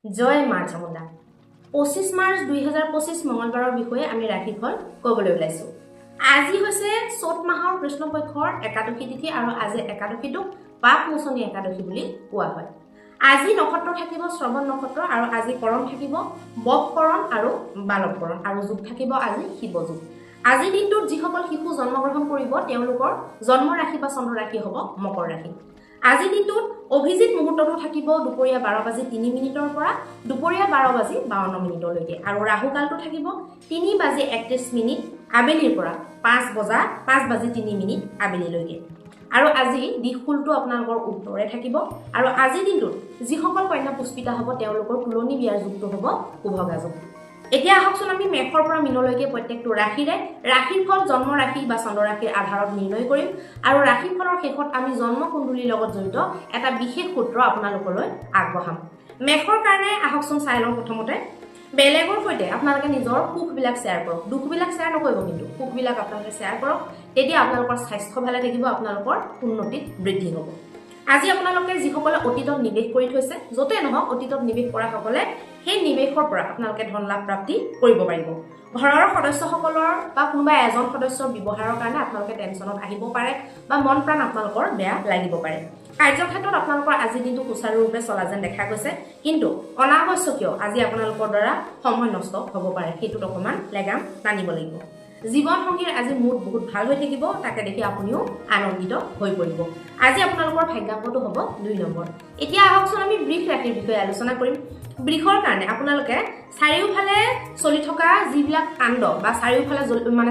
জয় মা চামুণ্ডা 25 মাৰ্চ 2025 মঙলবাৰৰ বিষয়ে আমি ৰাশিফল ক'বলৈ ওলাইছো। আজি হৈছে চ'ত মাহৰ কৃষ্ণ পক্ষৰ একাদশী তিথি আৰু আজি একাদশীটোক পাপ মোচনী একাদশী বুলি কোৱা হয়। আজি নক্ষত্ৰ থাকিব শ্ৰৱণ নক্ষত্ৰ আৰু আজি কৰণ থাকিব বককৰণ আৰু বালককৰণ আৰু যোগ থাকিব আজি শিৱ যোগ। আজি দিনটোত যিসকল শিশু জন্মগ্ৰহণ কৰিব তেওঁলোকৰ জন্ম ৰাশি বা চন্দ্ৰ ৰাশি হ'ব মকৰ ৰাশি। আজি দিনটোত অভিজিত মুহূৰ্তটো থাকিব দুপৰীয়া 12:03 পৰা দুপৰীয়া 12:52 আৰু ৰাহু কালটো থাকিব 3:31 আবেলিৰ পৰা 5:03 আবেলিলৈকে। আৰু আজি দিশফুলটো আপোনালোকৰ উত্তৰে থাকিব আৰু আজি দিনটোত যিসকল কন্যা পুষ্পিতা হ'ব তেওঁলোকৰ তুলনি বিয়াৰ যুগটো হ'ব শুভগা যুগ। এতিয়া আহকচোন আমি মেষৰ পৰা মীনলৈকে প্ৰত্যেকটো ৰাশিৰে ৰাশিৰ ফল জন্ম ৰাশি বা চন্দ্ৰ ৰাশিৰ আধাৰত নিৰ্ণয় কৰিম আৰু ৰাশিৰ ফলৰ শেষত আমি জন্ম কুণ্ডলীৰ লগত জড়িত এটা বিশেষ সূত্ৰ আপোনালোকলৈ আগবঢ়াম। মেষৰ কাৰণে আহকচোন চাই লওঁ। প্ৰথমতে বেলেগৰ সৈতে আপোনালোকে নিজৰ সুখবিলাক শ্বেয়াৰ কৰক, দুখবিলাক শ্বেয়াৰ নকৰিব, কিন্তু সুখবিলাক আপোনালোকে শ্বেয়াৰ কৰক। তেতিয়া আপোনালোকৰ স্বাস্থ্য ভালে থাকিব, আপোনালোকৰ উন্নতিত বৃদ্ধি হ'ব। আজি আপোনালোকে যিসকলে অতীতত নিৱেশ কৰি থৈছে, য'তে নহওক অতীতত নিৱেশ কৰা সকলে সেই নিৱেশৰ পৰা আপোনালোকে ধন লাভ প্ৰাপ্তি কৰিব পাৰিব। ঘৰৰ সদস্যসকলৰ বা কোনোবা এজন সদস্যৰ ব্যৱহাৰৰ কাৰণে আপোনালোকে টেনচনত আহিব পাৰে বা মন প্ৰাণ আপোনালোকৰ বেয়া লাগিব পাৰে। কাৰ্যক্ষেত্ৰত আপোনালোকৰ আজি দিনটো সুচাৰুৰূপে চলা যেন দেখা গৈছে, কিন্তু অনাৱশ্যকীয় আজি আপোনালোকৰ দ্বাৰা সময় নষ্ট হ'ব পাৰে, সেইটোত অকণমান লেগাম টানিব লাগিব। জীৱন সংগীৰ আজি মুড বহুত ভাল হৈ থাকিব, তাকে দেখি আপুনিও আনন্দিত হৈ পৰিব। আজি আপোনালোকৰ ভাগ্যাংকটো হ'ব 2 নম্বৰ। এতিয়া আহকচোন আমি বৃষ ৰাশিৰ বিষয়ে আলোচনা কৰিম। বৃষৰ কাৰণে আপোনালোকে চাৰিওফালে চলি থকা যিবিলাক কাণ্ড বা চাৰিওফালে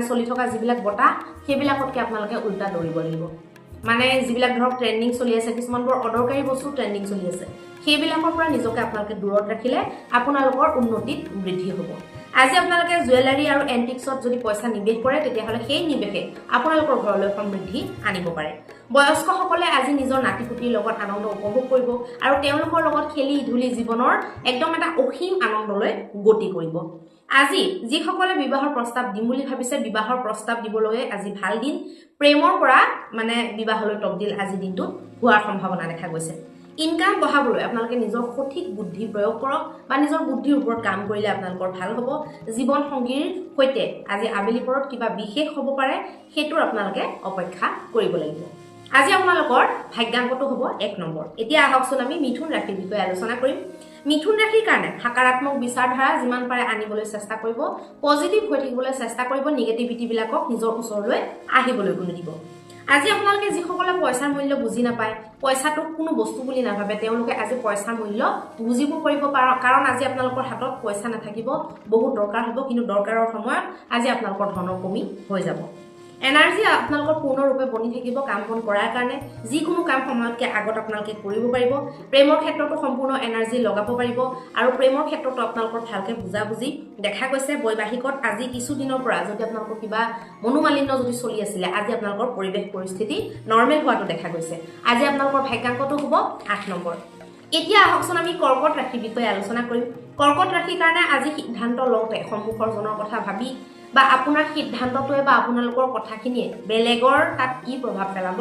চলি থকা যিবিলাক বতাহ সেইবিলাকতকৈ আপোনালোকে উল্টা দৌৰিব লাগিব। মানে যিবিলাক ধৰক ট্ৰেণ্ডিং চলি আছে, কিছুমান বৰ অদৰকাৰী বস্তু ট্ৰেণ্ডিং চলি আছে, সেইবিলাকৰ পৰা নিজকে আপোনালোকে দূৰত ৰাখিলে আপোনালোকৰ উন্নতিত বৃদ্ধি হ'ব। আজি আপোনালোকে জুৱেলাৰী আৰু এণ্টিক্সত যদি পইচা নিৱেশ কৰে তেতিয়াহ'লে সেই নিৱেশে আপোনালোকৰ ঘৰলৈ সমৃদ্ধি আনিব পাৰে। বয়স্কসকলে আজি নিজৰ নাতিপুতিৰ লগত আনন্দ উপভোগ কৰিব আৰু তেওঁলোকৰ লগত খেলি ধূলি জীৱনৰ একদম এটা অসীম আনন্দলৈ গতি কৰিব। আজি যিসকলে বিবাহৰ প্ৰস্তাৱ দিম বুলি ভাবিছে, বিবাহৰ প্ৰস্তাৱ দিবলৈ আজি ভাল দিন। প্ৰেমৰ পৰা বিবাহলৈ তবদিল আজি দিনটোত হোৱাৰ সম্ভাৱনা দেখা গৈছে। ইনকাম বঢ়াবলৈ আপোনালোকে নিজৰ সঠিক বুদ্ধি প্ৰয়োগ কৰক বা নিজৰ বুদ্ধিৰ ওপৰত কাম কৰিলে আপোনালোকৰ ভাল হ'ব। জীৱন সংগীৰ সৈতে আজি আবেলি পৰত কিবা বিশেষ হ'ব পাৰে, সেইটোৰ আপোনালোকে অপেক্ষা কৰিব লাগিব। আজি আপোনালোকৰ ভাগ্যাংকটো হ'ব 1 নম্বৰ। এতিয়া আহকচোন আমি মিথুন ৰাশিৰ বিষয়ে আলোচনা কৰিম। মিথুন ৰাশিৰ কাৰণে সকাৰাত্মক বিচাৰধাৰা যিমান পাৰে আনিবলৈ চেষ্টা কৰিব, পজিটিভ হৈ থাকিবলৈ চেষ্টা কৰিব, নিগেটিভিটিবিলাকক নিজৰ ওচৰলৈ আহিবলৈ নিদিব। আজি আপোনালোকে যিসকলে পইচাৰ মূল্য বুজি নাপায়, পইচাটোক কোনো বস্তু বুলি নাভাবে, তেওঁলোকে আজি পইচাৰ মূল্য বুজিব পাৰিব, কাৰণ আজি আপোনালোকৰ হাতত পইচা নাথাকিব, বহুত দৰকাৰ হ'ব, কিন্তু দৰকাৰৰ সময়ত আজি আপোনালোকৰ ধনৰ কমি হৈ যাব। এনাৰ্জি আপোনালোকৰ পূৰ্ণৰূপে বনি থাকিব কাম বন কৰাৰ কাৰণে। যিকোনো কাম সময়তকৈ আগত আপোনালোকে কৰিব পাৰিব। প্ৰেমৰ ক্ষেত্ৰতো সম্পূৰ্ণ এনাৰ্জি লগাব পাৰিব আৰু প্ৰেমৰ ক্ষেত্ৰতো আপোনালোকৰ ভালকৈ বুজাবুজি দেখা গৈছে। বৈবাহিকত আজি কিছুদিনৰ পৰা যদি আপোনালোকৰ কিবা মনোমালিন্য যদি চলি আছিলে, আজি আপোনালোকৰ পৰিৱেশ পৰিস্থিতি নৰ্মেল হোৱাটো দেখা গৈছে। আজি আপোনালোকৰ ভাগ্যাংকটো হ'ব 8 নম্বৰ। এতিয়া আহকচোন আমি কৰ্কট ৰাশিৰ বিষয়ে আলোচনা কৰিম। কৰ্কট ৰাশিৰ কাৰণে আজি সিদ্ধান্ত লওঁতে সন্মুখৰ জনৰ কথা ভাবি বা আপোনাৰ সিদ্ধান্তটোৱে বা আপোনালোকৰ কথাখিনিয়ে বেলেগৰ তাত কি প্ৰভাৱ পেলাব,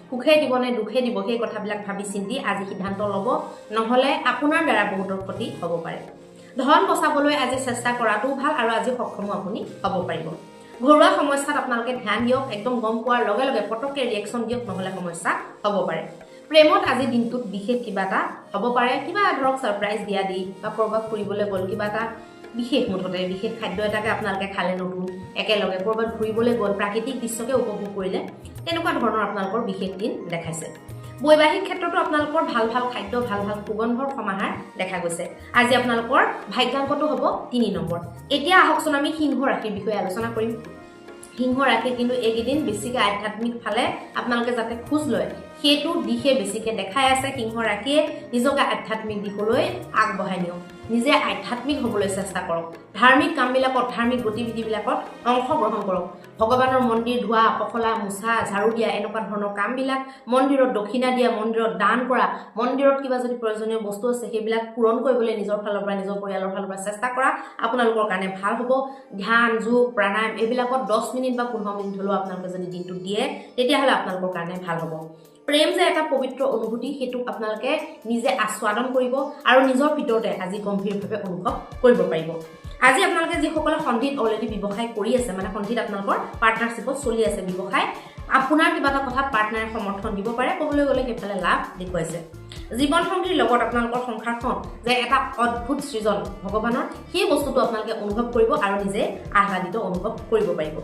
সুখে দিব নে দুখে দিব, সেই কথাবিলাক ভাবি চিন্তি আজি সিদ্ধান্ত ল'ব, নহ'লে আপোনাৰ দ্বাৰা বহুতৰ ক্ষতি হ'ব পাৰে। ধন বচাবলৈ আজি চেষ্টা কৰাটোও ভাল আৰু আজি সক্ষমো আপুনি হ'ব পাৰিব। ঘৰুৱা সমস্যাত আপোনালোকে ধ্যান দিয়ক, একদম গম পোৱাৰ লগে লগে পটককৈ ৰিয়েকশ্যন দিয়ক, নহ'লে সমস্যা হ'ব পাৰে। প্ৰেমত আজি দিনটোত বিশেষ কিবা এটা হ'ব পাৰে, কিবা ধৰক ছাৰপ্ৰাইজ দিয়া দি বা ক'ৰবাত ফুৰিবলৈ গ'ল, কিবা এটা বিশেষ মুঠতে বিশেষ খাদ্য এটাকে আপোনালোকে খালে নতুন, একেলগে ক'ৰবাত ঘূৰিবলৈ গ'ল, প্ৰাকৃতিক দৃশ্যকে উপভোগ কৰিলে, তেনেকুৱা ধৰণৰ আপোনালোকৰ বিশেষ দিন দেখাইছে। বৈবাহিক ক্ষেত্ৰতো আপোনালোকৰ ভাল ভাল খাদ্য, ভাল ভাল সুগন্ধৰ সমাহাৰ দেখা গৈছে। আজি আপোনালোকৰ ভাগ্যাংকটো হ'ব 3 নম্বৰ। এতিয়া আহকচোন আমি সিংহ ৰাশিৰ বিষয়ে আলোচনা কৰিম। সিংহ ৰাশি কিন্তু এইকেইদিন বেছিকৈ আধ্যাত্মিক ফালে আপোনালোকে যাতে খোজ লয়, সেইটো দিশে বেছিকৈ দেখাই আছে। সিংহ ৰাশিয়ে নিজকে আধ্যাত্মিক দিশলৈ আগবঢ়াই নিয়ক, নিজে আধ্যাত্মিক হ'বলৈ চেষ্টা কৰক, ধাৰ্মিক কামবিলাকত, ধাৰ্মিক গতিবিধিবিলাকত অংশগ্ৰহণ কৰক। ভগৱানৰ মন্দিৰ ধোৱা, পখলা, মোচা, ঝাৰু দিয়া, এনেকুৱা ধৰণৰ কামবিলাক, মন্দিৰত দক্ষিণা দিয়া, মন্দিৰত দান কৰা, মন্দিৰত কিবা যদি প্ৰয়োজনীয় বস্তু আছে সেইবিলাক পূৰণ কৰিবলৈ নিজৰ ফালৰ পৰা, নিজৰ পৰিয়ালৰ ফালৰ পৰা চেষ্টা কৰা, আপোনালোকৰ কাৰণে ভাল হ'ব। ধ্যান, যোগ, প্ৰাণায়াম এইবিলাকত 10 মিনিট বা 15 মিনিট হ'লেও আপোনালোকে যদি দিনটোত দিয়ে তেতিয়াহ'লে আপোনালোকৰ কাৰণে ভাল হ'ব। প্ৰেম যে এটা পবিত্ৰ অনুভূতি সেইটো আপোনালোকে নিজে আস্বাদন কৰিব আৰু নিজৰ ভিতৰতে আজি গম্ভীৰভাৱে অনুভৱ কৰিব পাৰিব আজি আপোনালোকে যিসকলে সন্ধিত অলৰেডি ব্যৱসায় কৰি আছে মানে সন্ধিত আপোনালোকৰ পাৰ্টনাৰশ্বিপত চলি আছে ব্যৱসায় আপোনাৰ কিবা এটা কথাত পাৰ্টনাৰে সমৰ্থন দিব পাৰে ক'বলৈ গ'লে সেইফালে লাভ দেখুৱাইছে জীৱন সংগীৰ লগত আপোনালোকৰ সংসাৰখন যে এটা অদ্ভুত সৃজন ভগৱানৰ সেই বস্তুটো আপোনালোকে অনুভৱ কৰিব আৰু নিজে আহ্লাদিত অনুভৱ কৰিব পাৰিব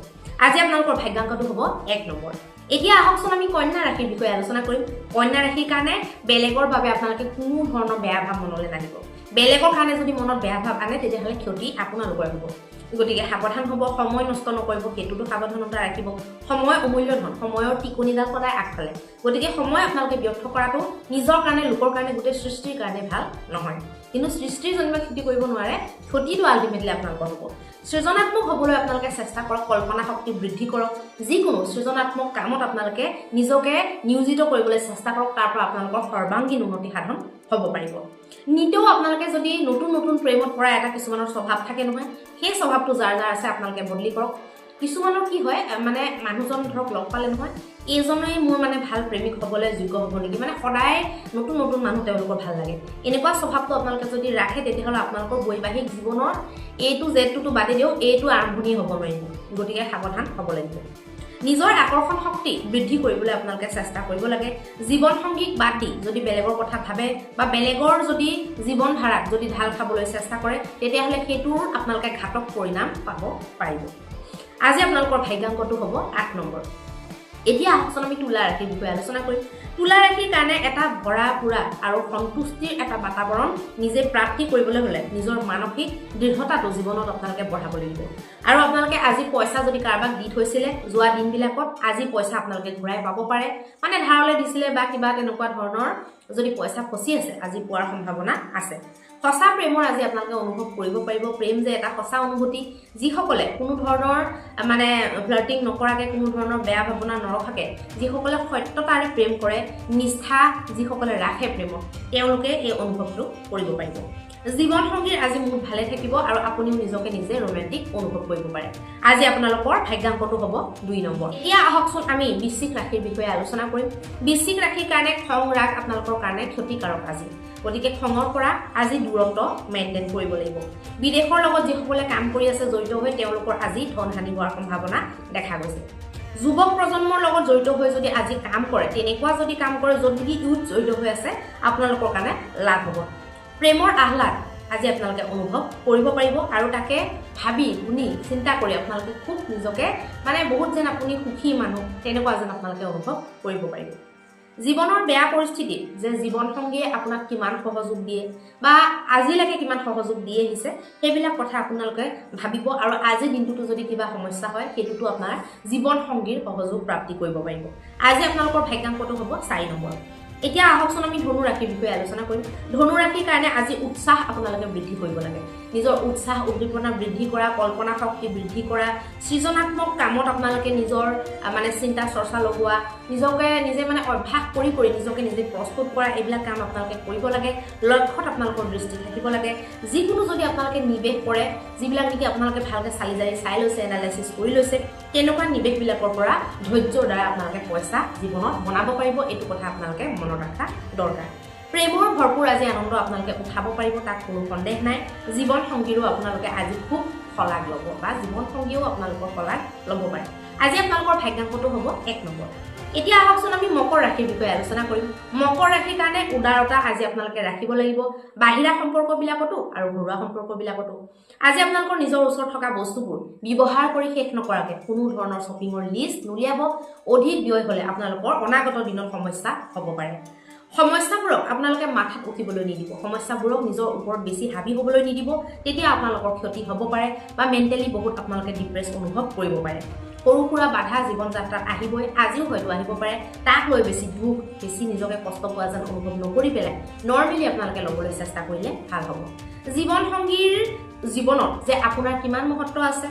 আজি আপোনালোকৰ ভাগ্যাংকটো হ'ব 1 নম্বৰ এতিয়া আহকচোন আমি কন্যা ৰাশিৰ বিষয়ে আলোচনা কৰিম কন্যা ৰাশিৰ কাৰণে বেলেগৰ বাবে আপোনালোকে কোনো ধৰণৰ বেয়া ভাৱ মনলৈ নাহিব বেলেগৰ কাৰণে যদি মনত বেয়া ভাৱ আনে তেতিয়াহ'লে ক্ষতি আপোনালোকৰ হ'ব গতিকে সাৱধান হ'ব সময় নষ্ট নকৰিব সেইটোতো সাৱধানতা ৰাখিব সময় অমূল্য ধন সময়ৰ টিকনিডাল সদায় আগফালে গতিকে সময় আপোনালোকে ব্যৰ্থ কৰাটো নিজৰ কাৰণে লোকৰ কাৰণে গোটেই সৃষ্টিৰ কাৰণে ভাল নহয় কিন্তু সৃষ্টিৰ জন্মে ক্ষতি কৰিব নোৱাৰে ক্ষতিটো আল্টিমেটলি আপোনালোকৰ হ'ব সৃজনাত্মক হ'বলৈ আপোনালোকে চেষ্টা কৰক কল্পনা শক্তি বৃদ্ধি কৰক যিকোনো সৃজনাত্মক কামত আপোনালোকে নিজকে নিয়োজিত কৰিবলৈ চেষ্টা কৰক তাৰ পৰা আপোনালোকৰ সৰ্বাংগীন উন্নতি সাধন হ'ব পাৰিব নিতেও আপোনালোকে যদি নতুন নতুন প্ৰেমত পৰা এটা কিছুমানৰ স্বভাৱ থাকে নহয় সেই স্বভাৱটো যাৰ যাৰ আছে আপোনালোকে বদলি কৰক কিছুমানৰ কি হয় মানে মানুহজন ধৰক লগ পালে নহয় এইজনেই মোৰ মানে ভাল প্ৰেমিক হ'বলৈ যোগ্য হ'ব নেকি মানে সদায় নতুন নতুন মানুহ তেওঁলোকৰ ভাল লাগে এনেকুৱা স্বভাৱটো আপোনালোকে যদি ৰাখে তেতিয়াহ'লে আপোনালোকৰ বৈবাহিক জীৱনৰ এইটো জেডটো বাদে দিও এইটো আৰম্ভণি হ'ব নোৱাৰিব গতিকে সাৱধান হ'ব লাগিব নিজৰ আকৰ্ষণ শক্তি বৃদ্ধি কৰিবলৈ আপোনালোকে চেষ্টা কৰিব লাগে জীৱন সংগীক বাদ দি যদি বেলেগৰ কথা ভাবে বা বেলেগৰ যদি জীৱন ধাৰাক যদি ঢাল খাবলৈ চেষ্টা কৰে তেতিয়াহ'লে সেইটোৰ আপোনালোকে ঘাতক পৰিণাম পাব পাৰিব আজি আপোনালোকৰ ভাগ্যাংকটো হ'ব 8 নম্বৰ এতিয়া আহকচোন আমি তুলা ৰাশিৰ বিষয়ে আলোচনা কৰিম তুলা ৰাশিৰ কাৰণে এটা ভৰা পুৰা আৰু সন্তুষ্টিৰ এটা বাতাবৰণ নিজে প্ৰাপ্তি কৰিবলৈ হ'লে নিজৰ মানসিক দৃঢ়তাটো জীৱনত আপোনালোকে বঢ়াব লাগিব আৰু আপোনালোকে আজি পইচা যদি কাৰোবাক দি থৈছিলে যোৱা দিনবিলাকত আজি পইচা আপোনালোকে ঘূৰাই পাব পাৰে মানে ধাৰলৈ দিছিলে বা কিবা তেনেকুৱা ধৰণৰ যদি পইচা ফচি আছে আজি পোৱাৰ সম্ভাৱনা আছে সঁচা প্ৰেমৰ আজি আপোনালোকে অনুভৱ কৰিব পাৰিব প্ৰেম যে এটা সঁচা অনুভূতি যিসকলে কোনো ধৰণৰ মানে ফ্লাৰ্টিং নকৰাকে কোনো ধৰণৰ বেয়া ভাৱনা নৰখাকে যিসকলে সত্যতাৰে প্ৰেম কৰে নিষ্ঠা যিসকলে ৰাখে প্ৰেমত তেওঁলোকে এই অনুভৱটো কৰিব পাৰিব জীৱন সংগীৰ আজি মুড ভালে থাকিব আৰু আপুনিও নিজকে নিজে ৰোমান্টিক অনুভৱ কৰিব পাৰে আজি আপোনালোকৰ ভাগ্যাংকটো হ'ব 2 নম্বৰ এতিয়া আহকচোন আমি বৃশ্চিক ৰাশিৰ বিষয়ে আলোচনা কৰিম বৃশ্চিক ৰাশিৰ কাৰণে খং ৰাগ আপোনালোকৰ কাৰণে ক্ষতিকাৰক আজি গতিকে খঙৰ পৰা আজি দূৰত্ব মেইনটেইন কৰিব লাগিব বিদেশৰ লগত যিসকলে কাম কৰি আছে জড়িত হৈ তেওঁলোকৰ আজি ধন হানি হোৱাৰ সম্ভাৱনা দেখা গৈছে যুৱক প্ৰজন্মৰ লগত জড়িত হৈ যদি আজি কাম কৰে তেনেকুৱা যদি কাম কৰে যদি ইউথ জড়িত হৈ আছে আপোনালোকৰ কাৰণে লাভ হ'ব প্ৰেমৰ আহ্লাদ আজি আপোনালোকে অনুভৱ কৰিব পাৰিব আৰু তাকে ভাবি শুনি চিন্তা কৰি আপোনালোকে খুব নিজকে মানে বহুত যেন আপুনি সুখী মানুহ তেনেকুৱা যেন আপোনালোকে অনুভৱ কৰিব পাৰিব জীৱনৰ বেয়া পৰিস্থিতি যে জীৱন সংগীয়ে আপোনাক কিমান সহযোগ দিয়ে বা আজিলৈকে কিমান সহযোগ দিয়ে আহিছে সেইবিলাক কথা আপোনালোকে ভাবিব আৰু আজি দিনটোতো যদি কিবা সমস্যা হয় সেইটোতো আপোনাৰ জীৱন সংগীৰ সহযোগ প্ৰাপ্তি কৰিব পাৰিব আজি আপোনালোকৰ ভাগ্যাংকটো হ'ব 4 নম্বৰ এতিয়া আহকচোন আমি ধনু ৰাশিৰ বিষয়ে আলোচনা কৰিম ধনু ৰাশিৰ কাৰণে আজি উৎসাহ আপোনালোকে বৃদ্ধি কৰিব লাগে নিজৰ উৎসাহ উদ্দীপনা বৃদ্ধি কৰা কল্পনা শক্তি বৃদ্ধি কৰা সৃজনাত্মক কামত আপোনালোকে নিজৰ মানে চিন্তা চৰ্চা লগোৱা নিজকে নিজে মানে অভ্যাস কৰি নিজকে নিজে প্ৰস্তুত কৰা এইবিলাক কাম আপোনালোকে কৰিব লাগে লক্ষ্যত আপোনালোকৰ দৃষ্টি থাকিব লাগে যিকোনো যদি আপোনালোকে নিবেশ কৰে যিবিলাক নেকি আপোনালোকে ভালকৈ চালি জাৰি চাই লৈছে এনালাইচিছ কৰি লৈছে তেনেকুৱা নিবেশবিলাকৰ পৰা ধৈৰ্যৰ দ্বাৰা আপোনালোকে পইচা জীৱনত বনাব পাৰিব এইটো কথা আপোনালোকে মনত ৰাখা দৰকাৰ প্ৰেমৰ ভৰপূৰ আজি আনন্দ আপোনালোকে উঠাব পাৰিব তাত কোনো সন্দেহ নাই জীৱন সংগীৰো আপোনালোকে আজি খুব শলাগ ল'ব বা জীৱন সংগীও আপোনালোকৰ শলাগ ল'ব পাৰে আজি আপোনালোকৰ ভাগ্যাংকটো হ'ব 1 নম্বৰ এতিয়া আহকচোন আমি মকৰ ৰাশিৰ বিষয়ে আলোচনা কৰিম মকৰ ৰাশিৰ কাৰণে উদাৰতা আজি আপোনালোকে ৰাখিব লাগিব বাহিৰা সম্পৰ্কবিলাকতো আৰু ঘৰুৱা সম্পৰ্কবিলাকতো আজি আপোনালোকৰ নিজৰ ওচৰত থকা বস্তুবোৰ ব্যৱহাৰ কৰি শেষ নকৰাকে কোনো ধৰণৰ শ্বপিঙৰ লিষ্ট নুলিয়াব অধিক ব্যয় হ'লে আপোনালোকৰ অনাগত দিনত সমস্যা হ'ব পাৰে সমস্যাবোৰক আপোনালোকে মাথাত উঠিবলৈ নিদিব সমস্যাবোৰক নিজৰ ওপৰত বেছি হাবি হ'বলৈ নিদিব তেতিয়া আপোনালোকৰ ক্ষতি হ'ব পাৰে বা মেণ্টেলি বহুত আপোনালোকে ডিপ্ৰেছ অনুভৱ কৰিব পাৰে সৰু সুৰা বাধা জীৱন যাত্ৰাত আহিবই আজিও হয়তো আহিব পাৰে তাক লৈ বেছি দুখ বেছি নিজকে কষ্ট পোৱা যেন অনুভৱ নকৰি পেলাই নৰ্মেলি আপোনালোকে ল'বলৈ চেষ্টা কৰিলে ভাল হ'ব জীৱন সংগীৰ জীৱনত যে আপোনাৰ কিমান মহত্ব আছে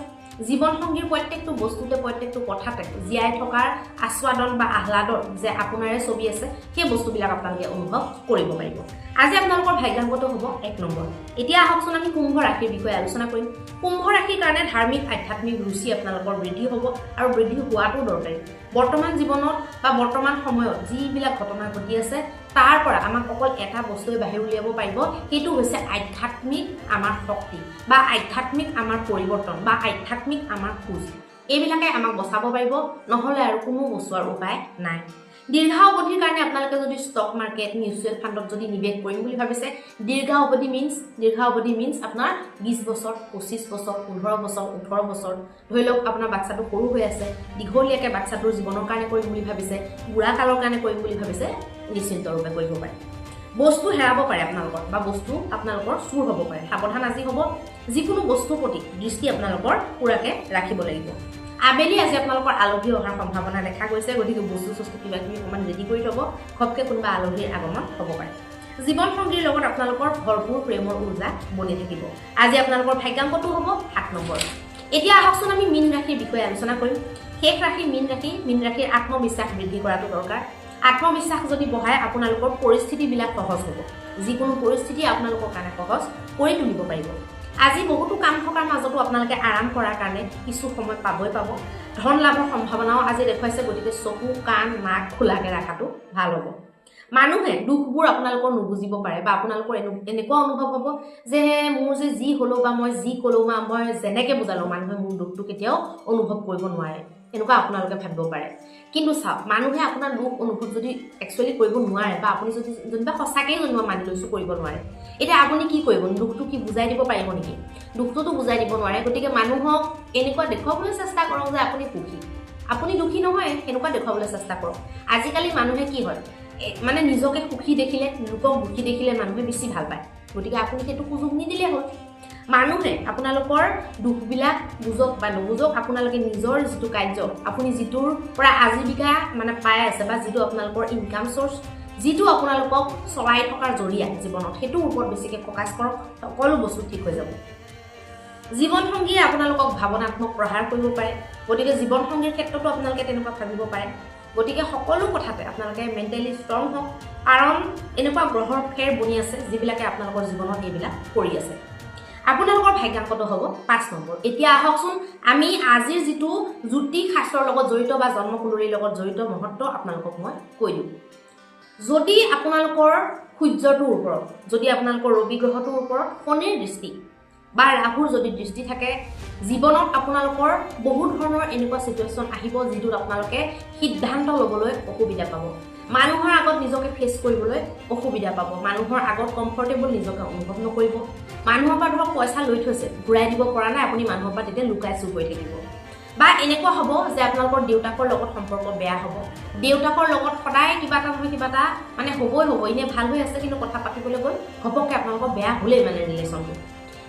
জীৱন সংগীৰ প্ৰত্যেকটো বস্তুতে প্ৰত্যেকটো কথাতে জীয়াই থকাৰ আস্বাদন বা আহ্লাদৰ যে আপোনাৰে ছবি আছে সেই বস্তুবিলাক আপোনালোকে অনুভৱ কৰিব পাৰিব আজি আপোনালোকৰ ভাগ্যাংকটো হ'ব 1 নম্বৰ এতিয়া আহকচোন আমি কুম্ভ ৰাশিৰ বিষয়ে আলোচনা কৰিম কুম্ভ ৰাশিৰ কাৰণে ধাৰ্মিক আধ্যাত্মিক ৰুচি আপোনালোকৰ বৃদ্ধি হ'ব আৰু বৃদ্ধি হোৱাটো দৰকাৰী বৰ্তমান জীৱনত বা বৰ্তমান সময়ত যিবিলাক ঘটনা ঘটি আছে তাৰ পৰা আমাক অকল এটা বস্তুৱে বাহিৰ উলিয়াব পাৰিব, সেইটো হৈছে আধ্যাত্মিক আমাৰ শক্তি বা আধ্যাত্মিক আমাৰ পৰিৱৰ্তন বা আধ্যাত্মিক আমাৰ খোজ। এইবিলাকে আমাক বচাব পাৰিব, নহ'লে আৰু কোনো বচোৱাৰ উপায় নাই। দীৰ্ঘাৱধিৰ কাৰণে আপোনালোকে যদি ষ্টক মাৰ্কেট মিউচুৱেল ফাণ্ডত যদি নিৱেশ কৰিম বুলি ভাবিছে, দীৰ্ঘাৱধি মিন্স আপোনাৰ 20 বছৰ 25 বছৰ 15 বছৰ 18 বছৰ ধৰি লওক আপোনাৰ বাচ্চাটো সৰু হৈ আছে, দীঘলীয়াকৈ বাচ্চাটোৰ জীৱনৰ কাৰণে কৰিম বুলি ভাবিছে, বুঢ়া কালৰ কাৰণে কৰিম বুলি ভাবিছে, নিশ্চিন্ত ৰূপে কৰিব পাৰে। বস্তু হেৰাব পাৰে আপোনালোকৰ বা বস্তু আপোনালোকৰ চুৰ হ'ব পাৰে, সাৱধান আজি হ'ব। যিকোনো বস্তুৰ প্ৰতি দৃষ্টি আপোনালোকৰ পুৰাকৈ ৰাখিব লাগিব। আবেলি আজি আপোনালোকৰ আলহী অহাৰ সম্ভাৱনা দেখা গৈছে, গতিকে বস্তু কিবা কিবি অকণমান ৰেডি কৰি থ'ব, ঘপকৈ কোনোবা আলহীৰ আগমন হ'ব পাৰে। জীৱন সংগীৰ লগত আপোনালোকৰ ভৰপূৰ প্ৰেমৰ উৰ্জা বনি থাকিব। আজি আপোনালোকৰ ভাগ্যাংকটো হ'ব 7 নম্বৰ। এতিয়া আহকচোন আমি মীন ৰাশিৰ বিষয়ে আলোচনা কৰিম। শেষ ৰাশি মীন ৰাশিৰ আত্মবিশ্বাস বৃদ্ধি কৰাটো দৰকাৰ। আত্মবিশ্বাস যদি বঢ়ায় আপোনালোকৰ পৰিস্থিতিবিলাক সহজ হ'ব, যিকোনো পৰিস্থিতি আপোনালোকৰ কাৰণে সহজ কৰি তুলিব পাৰিব। আজি বহুতো কাম থকাৰ মাজতো আপোনালোকে আৰাম কৰাৰ কাৰণে কিছু সময় পাবই পাব। ধন লাভৰ সম্ভাৱনাও আজি দেখুৱাইছে, গতিকে চকু কাণ নাক খোলাকৈ ৰখাটো ভাল হ'ব। মানুহে দুখবোৰ আপোনালোকৰ নুবুজিব পাৰে বা আপোনালোকৰ এনেকুৱা অনুভৱ হ'ব যে মোৰ যে যি হ'লেও বা মই যি ক'লেও বা মই যেনেকৈ বুজালোঁ মানুহে মোৰ দুখটো কেতিয়াও অনুভৱ কৰিব নোৱাৰে, এনেকুৱা আপোনালোকে ভাবিব পাৰে। কিন্তু চাওক, মানুহে আপোনাৰ দুখ অনুভৱ যদি একচুৱেলি কৰিব নোৱাৰে বা আপুনি যদি যেনিবা সঁচাকৈয়ে যেনিবা মানি লৈছোঁ কৰিব নোৱাৰে, এতিয়া আপুনি কি কৰিব? দুখটো কি বুজাই দিব পাৰিব নেকি? দুখটোতো বুজাই দিব নোৱাৰে। গতিকে মানুহক এনেকুৱা দেখুৱাবলৈ চেষ্টা কৰক যে আপুনি সুখী, আপুনি দুখী নহয়, এনেকুৱা দেখুৱাবলৈ চেষ্টা কৰক। আজিকালি মানুহে কি হয়, মানে নিজকে সুখী দেখিলে, লোকক দুখী দেখিলে মানুহে বেছি ভাল পায়, গতিকে আপুনি সেইটো সুযোগ নিদিলে হ'ল। মানুহে আপোনালোকৰ দুখবিলাক বুজক বা নুবুজক, আপোনালোকে নিজৰ যিটো কাৰ্য, আপুনি যিটোৰ পৰা আজীৱিকা মানে পাই আছে বা যিটো আপোনালোকৰ ইনকাম চ'ৰ্চ, যিটো আপোনালোকক চলাই থকাৰ জৰিয়া জীৱনত, সেইটোৰ ওপৰত বেছিকৈ ফ'কাছ কৰক, সকলো বস্তু ঠিক হৈ যাব। জীৱন সংগীয়ে আপোনালোকক ভাৱনাত্মক প্ৰহাৰ কৰিব পাৰে, গতিকে জীৱন সংগীৰ ক্ষেত্ৰতো আপোনালোকে তেনেকুৱা ভাবিব পাৰে। গতিকে সকলো কথাতে আপোনালোকে মেণ্টেলি ষ্ট্ৰং হওক, কাৰণ এনেকুৱা গ্ৰহৰ ফেৰ বনি আছে যিবিলাকে আপোনালোকৰ জীৱনত এইবিলাক কৰি আছে। আপোনালোকৰ ভাগ্যাংকটো হ'ব 5 নম্বৰ। এতিয়া আহকচোন আমি আজিৰ যিটো জ্যোতিষ শাস্ত্ৰৰ লগত জড়িত বা জন্মকুণ্ডলীৰ লগত জড়িত মহত্ব আপোনালোকক মই কৈ দিওঁ। যদি আপোনালোকৰ সূৰ্যটোৰ ওপৰত, যদি আপোনালোকৰ ৰবি গ্ৰহটোৰ ওপৰত শনিৰ দৃষ্টি বা ৰাহুৰ যদি দৃষ্টি থাকে, জীৱনত আপোনালোকৰ বহু ধৰণৰ এনেকুৱা চিটুৱেশ্যন আহিব যিটোত আপোনালোকে সিদ্ধান্ত ল'বলৈ অসুবিধা পাব, মানুহৰ আগত নিজকে ফেচ কৰিবলৈ অসুবিধা পাব, মানুহৰ আগত কমফৰ্টেবল নিজকে অনুভৱ নকৰিব, মানুহৰ পৰা ধৰক পইচা লৈ থৈছে ঘূৰাই দিব পৰা নাই, আপুনি মানুহৰ পৰা তেতিয়া লুকাই চুৰ কৰি থাকিব। বা এনেকুৱা হ'ব যে আপোনালোকৰ দেউতাকৰ লগত সম্পৰ্ক বেয়া হ'ব, দেউতাকৰ লগত সদায় কিবা এটা নহয় কিবা এটা মানে হ'বই হ'ব, এনেই ভাল হৈ আছে কিন্তু কথা পাতিবলৈ গৈ ঘপককৈ আপোনালোকৰ বেয়া হ'লেই মানে ৰিলেশ্যনটো,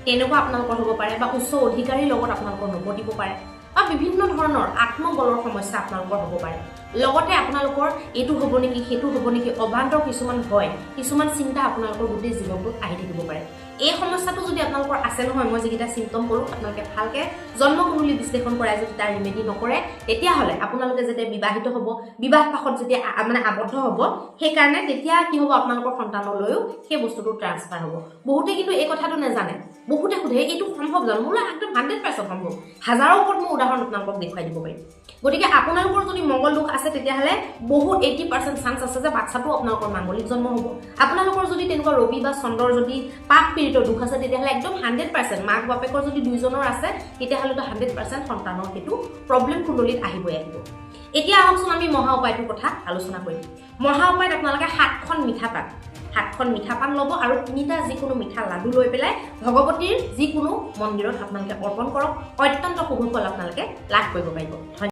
তেনেকুৱা আপোনালোকৰ হ'ব পাৰে। বা উচ্চ অধিকাৰীৰ লগত আপোনালোকৰ নপতিব পাৰে, বা বিভিন্ন ধৰণৰ আত্মবলৰ সমস্যা আপোনালোকৰ হ'ব পাৰে। লগতে আপোনালোকৰ এইটো হ'ব নেকি সেইটো হ'ব নেকি অবান্তৰ কিছুমান ভয়, কিছুমান চিন্তা আপোনালোকৰ গোটেই জীৱনটোত আহি থাকিব পাৰে। এই সমস্যাটো যদি আপোনালোকৰ আছে নহয়, মই যিকেইটা চিম্পটম কৰোঁ আপোনালোকে ভালকৈ জন্মকুণ্ডলী বিশ্লেষণ কৰাই যদি তাৰ ৰিমেডি নকৰে, তেতিয়াহ'লে আপোনালোকে যেতিয়া বিবাহিত হ'ব, বিবাহ পাশত যেতিয়া মানে আবদ্ধ হ'ব, সেইকাৰণে তেতিয়া কি হ'ব আপোনালোকৰ সন্তানলৈও সেই বস্তুটো ট্ৰান্সফাৰ হ'ব। বহুতে কিন্তু এই কথাটো নাজানে, বহুতে সোধে এইটো সম্ভৱ জানো? মোৰ একদম 100% সম্ভৱ, হাজাৰৰ ওপৰত মই উদাহৰণ আপোনালোকক দেখুৱাই দিব পাৰিম। গতিকে আপোনালোকৰ যদি মংগল দোষ আছে তেতিয়াহ'লে বহুত 80% চান্স আছে যে বাচ্চাটো আপোনালোকৰ মাংগলিক জন্ম হ'ব। আপোনালোকৰ যদি তেনেকুৱা ৰবি বা চন্দ্ৰৰ যদি পাপ পীড়িত দুখ আছে তেতিয়াহ'লে একদম 100% মাক বাপেকৰ যদি দুইজনৰ আছে তেতিয়াহ'লেতো 100% সন্তানৰ সেইটো প্ৰব্লেম কুণ্ডলীত আহিবই আহিব। এতিয়া আহকচোন আমি মহা উপায়টোৰ কথা আলোচনা কৰিম। মহা উপায়ত আপোনালোকে 7খন মিঠা পান ল'ব আৰু 3টা যিকোনো মিঠা লাডু লৈ পেলাই ভগৱতীৰ যিকোনো মন্দিৰত আপোনালোকে অৰ্পণ কৰক, অত্যন্ত শুভ ফল আপোনালোকে লাভ কৰিব পাৰিব।